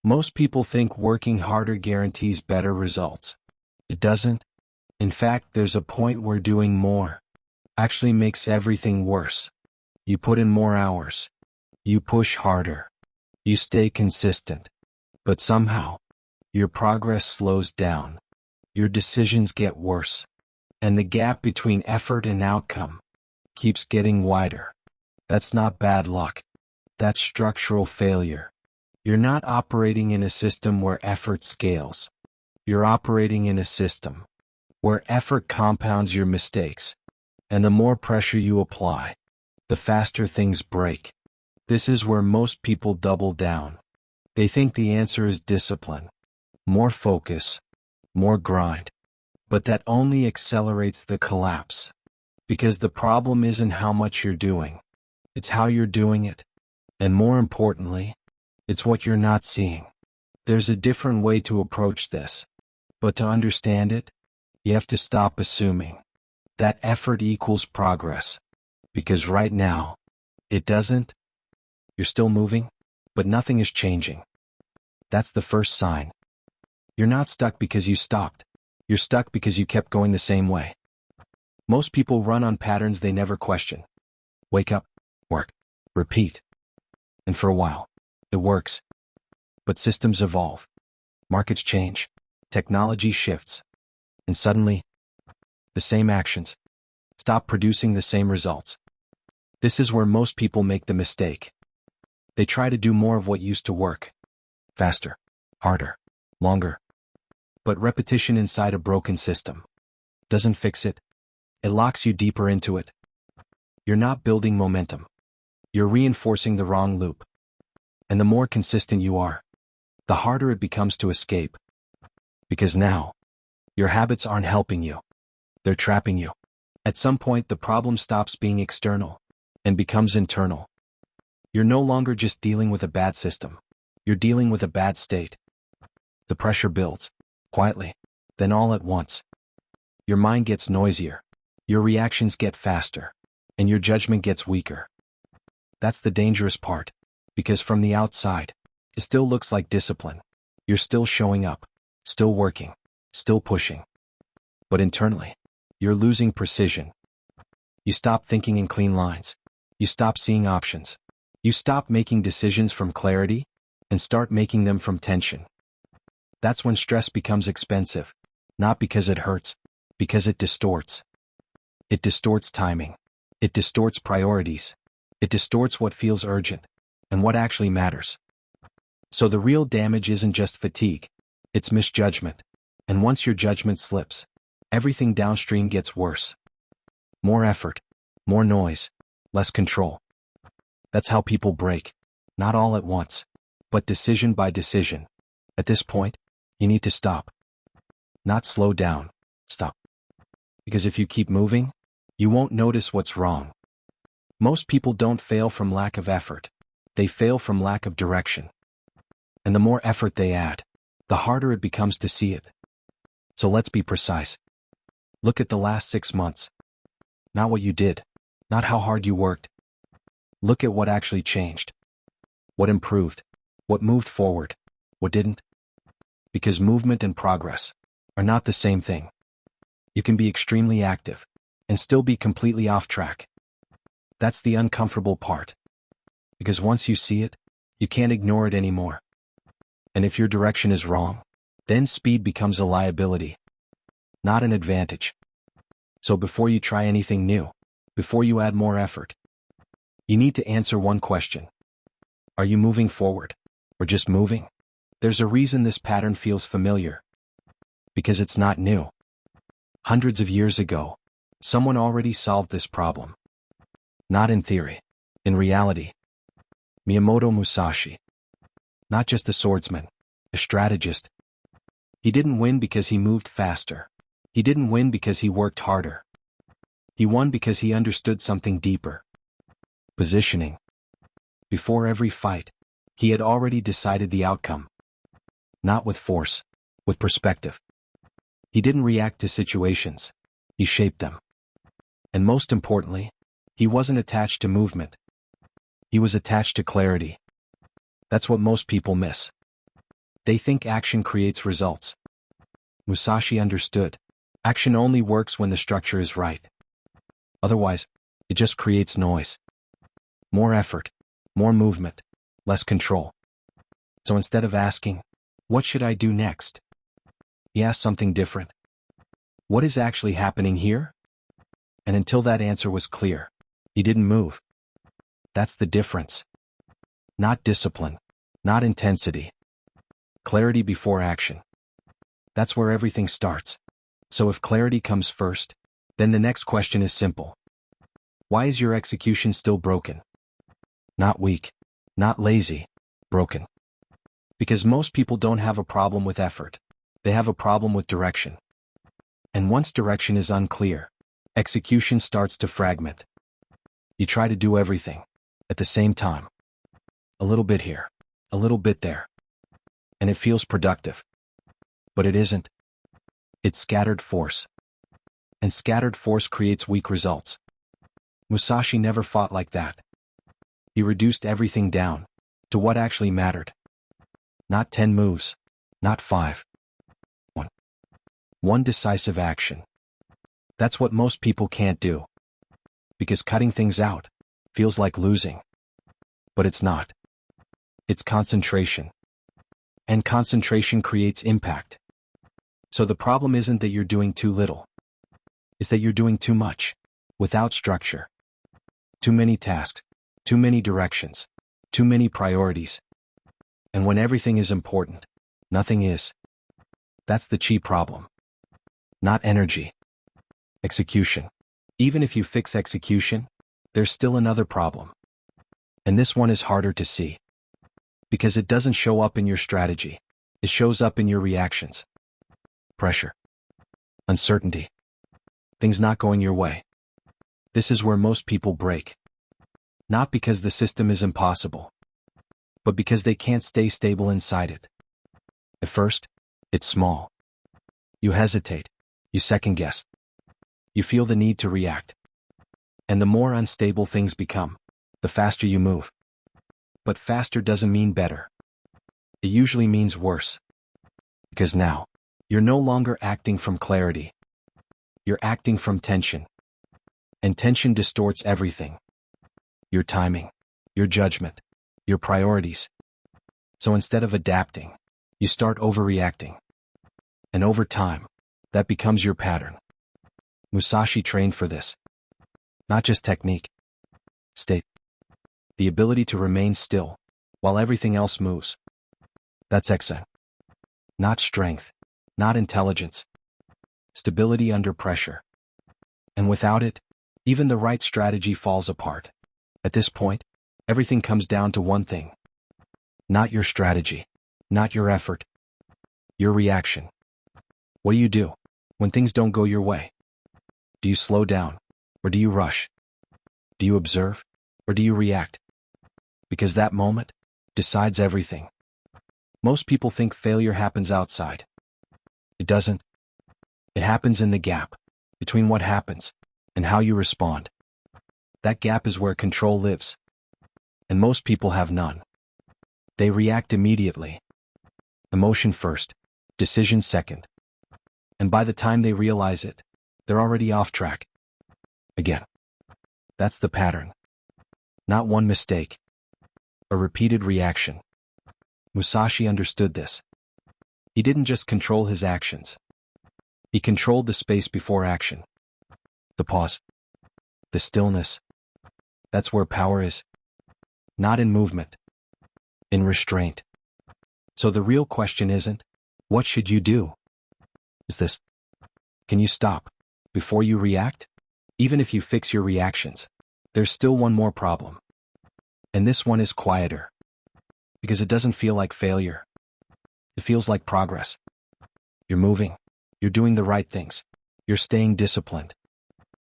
Most people think working harder guarantees better results. It doesn't. In fact, there's a point where doing more actually makes everything worse. You put in more hours. You push harder. You stay consistent. But somehow, your progress slows down. Your decisions get worse. And the gap between effort and outcome keeps getting wider. That's not bad luck. That's structural failure. You're not operating in a system where effort scales. You're operating in a system where effort compounds your mistakes. And the more pressure you apply, the faster things break. This is where most people double down. They think the answer is discipline, more focus, more grind. But that only accelerates the collapse. Because the problem isn't how much you're doing. It's how you're doing it. And more importantly, it's what you're not seeing. There's a different way to approach this. But to understand it, you have to stop assuming that effort equals progress. Because right now, it doesn't. You're still moving, but nothing is changing. That's the first sign. You're not stuck because you stopped. You're stuck because you kept going the same way. Most people run on patterns they never question. Wake up, work, repeat. And for a while, it works. But systems evolve. Markets change. Technology shifts. And suddenly, the same actions stop producing the same results. This is where most people make the mistake. They try to do more of what used to work. Faster, harder, longer. But repetition inside a broken system doesn't fix it. It locks you deeper into it. You're not building momentum. You're reinforcing the wrong loop. And the more consistent you are, the harder it becomes to escape. Because now, your habits aren't helping you. They're trapping you. At some point, the problem stops being external and becomes internal. You're no longer just dealing with a bad system. You're dealing with a bad state. The pressure builds, quietly, then all at once. Your mind gets noisier. Your reactions get faster. And your judgment gets weaker. That's the dangerous part. Because from the outside, it still looks like discipline. You're still showing up, still working, still pushing. But internally, you're losing precision. You stop thinking in clean lines. You stop seeing options. You stop making decisions from clarity and start making them from tension. That's when stress becomes expensive, not because it hurts, because it distorts. It distorts timing. It distorts priorities. It distorts what feels urgent and what actually matters. So the real damage isn't just fatigue, it's misjudgment. And once your judgment slips, everything downstream gets worse. More effort, more noise, less control. That's how people break. Not all at once, but decision by decision. At this point, you need to stop. Not slow down, stop. Because if you keep moving, you won't notice what's wrong. Most people don't fail from lack of effort. They fail from lack of direction. And the more effort they add, the harder it becomes to see it. So let's be precise. Look at the last 6 months. Not what you did, not how hard you worked. Look at what actually changed. What improved, what moved forward, what didn't. Because movement and progress are not the same thing. You can be extremely active and still be completely off track. That's the uncomfortable part. Because once you see it, you can't ignore it anymore. And if your direction is wrong, then speed becomes a liability, not an advantage. So before you try anything new, before you add more effort, you need to answer one question. Are you moving forward, or just moving? There's a reason this pattern feels familiar. Because it's not new. Hundreds of years ago, someone already solved this problem. Not in theory, in reality. Miyamoto Musashi. Not just a swordsman, a strategist. He didn't win because he moved faster. He didn't win because he worked harder. He won because he understood something deeper. Positioning. Before every fight, he had already decided the outcome. Not with force, with perspective. He didn't react to situations. He shaped them. And most importantly, he wasn't attached to movement. He was attached to clarity. That's what most people miss. They think action creates results. Musashi understood. Action only works when the structure is right. Otherwise, it just creates noise. More effort, more movement, less control. So instead of asking, "What should I do next?" he asked something different. "What is actually happening here?" And until that answer was clear, he didn't move. That's the difference. Not discipline, not intensity. Clarity before action. That's where everything starts. So if clarity comes first, then the next question is simple. Why is your execution still broken? Not weak, not lazy, broken. Because most people don't have a problem with effort. They have a problem with direction. And once direction is unclear, execution starts to fragment. You try to do everything at the same time. A little bit here, a little bit there. And it feels productive. But it isn't. It's scattered force. And scattered force creates weak results. Musashi never fought like that. He reduced everything down to what actually mattered. Not 10 moves, not 5. One decisive action. That's what most people can't do. Because cutting things out feels like losing. But it's not. It's concentration. And concentration creates impact. So the problem isn't that you're doing too little. It's that you're doing too much, without structure. Too many tasks, too many directions, too many priorities. And when everything is important, nothing is. That's the key problem. Not energy. Execution. Even if you fix execution, there's still another problem. And this one is harder to see. Because it doesn't show up in your strategy. It shows up in your reactions. Pressure. Uncertainty. Things not going your way. This is where most people break. Not because the system is impossible, but because they can't stay stable inside it. At first, it's small. You hesitate. You second guess. You feel the need to react. And the more unstable things become, the faster you move. But faster doesn't mean better. It usually means worse. Because now, you're no longer acting from clarity. You're acting from tension. And tension distorts everything. Your timing, your judgment, your priorities. So instead of adapting, you start overreacting. And over time, that becomes your pattern. Musashi trained for this. Not just technique. State. The ability to remain still, while everything else moves. That's excellent. Not strength, not intelligence. Stability under pressure. And without it, even the right strategy falls apart. At this point, everything comes down to one thing. Not your strategy, not your effort, your reaction. What do you do when things don't go your way? Do you slow down, or do you rush? Do you observe, or do you react? Because that moment decides everything. Most people think failure happens outside. It doesn't. It happens in the gap between what happens and how you respond. That gap is where control lives. And most people have none. They react immediately. Emotion first, decision second. And by the time they realize it, they're already off track. Again. That's the pattern. Not one mistake. A repeated reaction. Musashi understood this. He didn't just control his actions. He controlled the space before action. The pause. The stillness. That's where power is. Not in movement. In restraint. So the real question isn't, what should you do? Is this, can you stop before you react? Even if you fix your reactions, there's still one more problem. And this one is quieter. Because it doesn't feel like failure. It feels like progress. You're moving. You're doing the right things. You're staying disciplined.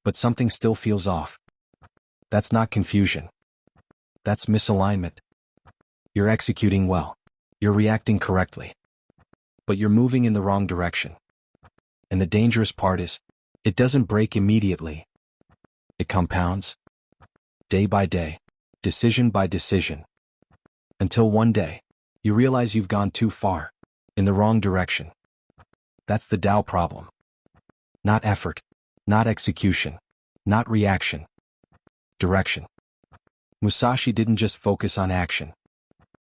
But something still feels off. That's not confusion. That's misalignment. You're executing well. You're reacting correctly. But you're moving in the wrong direction. And the dangerous part is, it doesn't break immediately. It compounds. Day by day. Decision by decision. Until one day, You realize you've gone too far, in the wrong direction. That's the Tao problem. Not effort, not execution, not reaction. Direction. Musashi didn't just focus on action.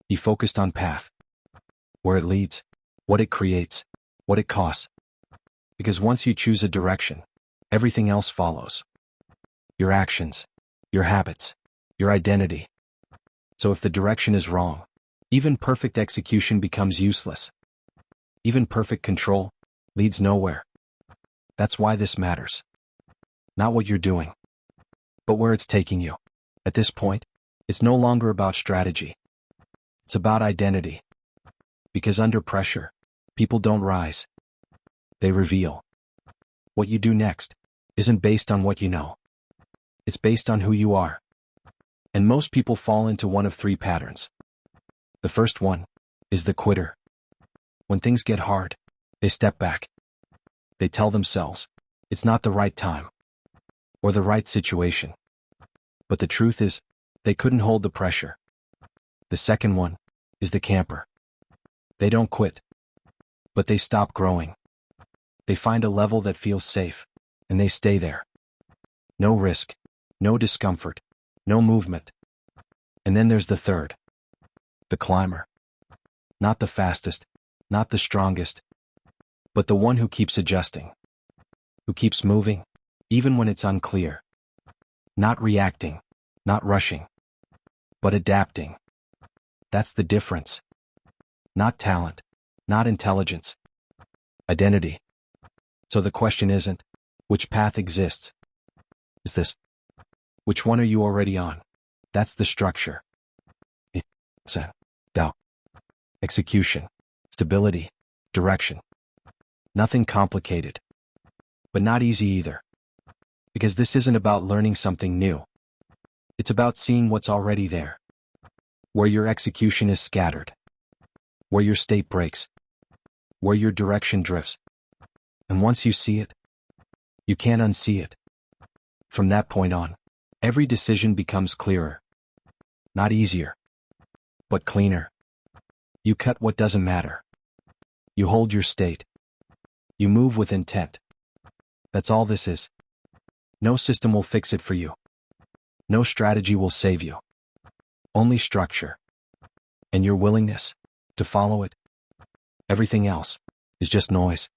He focused on path. Where it leads, what it creates, what it costs. Because once you choose a direction, everything else follows. Your actions, your habits, your identity. So if the direction is wrong, even perfect execution becomes useless. Even perfect control leads nowhere. That's why this matters. Not what you're doing, but where it's taking you. At this point, it's no longer about strategy. It's about identity. Because under pressure, people don't rise. They reveal. What you do next isn't based on what you know. It's based on who you are. And most people fall into one of three patterns. The first one is the quitter. When things get hard, they step back. They tell themselves, it's not the right time or the right situation. But the truth is, they couldn't hold the pressure. The second one is the camper. They don't quit, but they stop growing. They find a level that feels safe, and they stay there. No risk, no discomfort, no movement. And then there's the third. The climber. Not the fastest, not the strongest, but the one who keeps adjusting. Who keeps moving, even when it's unclear. Not reacting, not rushing, but adapting. That's the difference. Not talent, not intelligence. Identity. So the question isn't, which path exists? Is this, which one are you already on? That's the structure. Tao. Execution. Stability. Direction. Nothing complicated. But not easy either. Because this isn't about learning something new. It's about seeing what's already there. Where your execution is scattered. Where your state breaks. Where your direction drifts. And once you see it, you can't unsee it. From that point on, every decision becomes clearer. Not easier, but cleaner. You cut what doesn't matter. You hold your state. You move with intent. That's all this is. No system will fix it for you. No strategy will save you. Only structure. And your willingness to follow it. Everything else is just noise.